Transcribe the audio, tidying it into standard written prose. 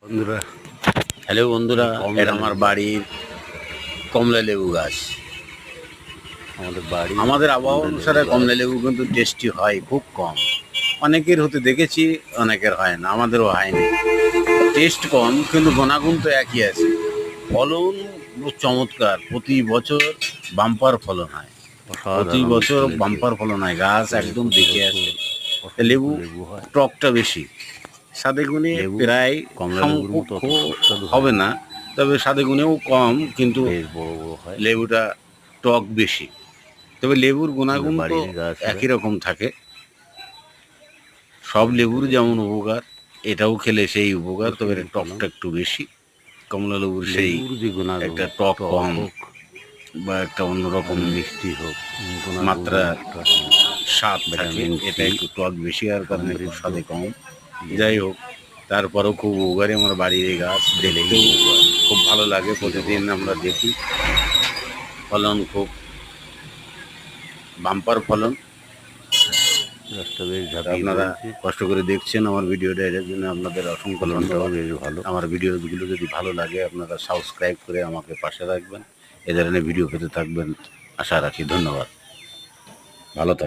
বন্ধুরা, হ্যালো বন্ধুরা, কমলা এটা আমার লেবু। বাড়ির কমলা লেবু গাছ। আমাদের আবহাওয়া অনুসারে কমলা লেবু কিন্তু টেস্টি হয় খুব কম। অনেকের হতে দেখেছি, অনেকের হয় না, আমাদেরও হয়নি। টেস্ট কম কিন্তু গুণাগুণ তো একই আছে। ফলন চমৎকার, প্রতি বছর বাম্পার ফলন হয়। প্রতি অসাধারণ বছর ফলেছে। বাম্পার ফলন হয়, গাছ একদম প্রতি বেঁকে বছর আছে। অসংখ্য লেবু লেবু হয়। টকটা বেশি, স্বাদে গুণে লেবু প্রায় কমলা লেবুর মতো অত সুস্বাদু হয় হবে না, তবে স্বাদে গুণেও কম, কিন্তু বেশ বড় বড় হয়। লেবুটা টক বেশি। তবে লেবুর আমাদের গুণাগুণ তো বাড়ির গাছ এটা। একই রকম থাকে। সব লেবুর যেমন উপকার, এটাও খেলে সেই উপকার, তবে এর টকটা একটু বেশি। কমলা লেবুর সেই লেবুর যে গুণাগুণ, একটা টক টক কম হোক বা একটা আর অন্যরকম মিষ্টি হোক, গুণাগুণ মাত্রা অনেকটা। স্বাদ থাকে। ভিটামিন এটা সি একটু টক বেশি হওয়ার কারণে একটু সমৃদ্ধ স্বাদে কম। লেবু যাই হোক, তারপরেও খুব উপকারী আমার বাড়ির এই গাছ। খেলেই দেখতেও উপকার। খুব ভালো লাগে, কি প্রতিদিন অভাব আমরা নেই। দেখি। ফলন খুব বাম্পার ফলন। গাছটা বেশ তা ঝাঁপিয়ে আপনারা পড়েছে। কষ্ট করে দেখছেন আমার ভিডিওটা, এর জন্য আপনাদের অসংখ্য ফলনটাও ধন্যবাদ। বেশ ভালো। আমার ভিডিওগুলো যদি ভালো লাগে আপনারা সাবস্ক্রাইব করে আমাকে পাশে রাখবেন, এ ধরনের ভিডিও পেতে থাকবেন আশা রাখি। ধন্যবাদ, ভালো থাকবেন।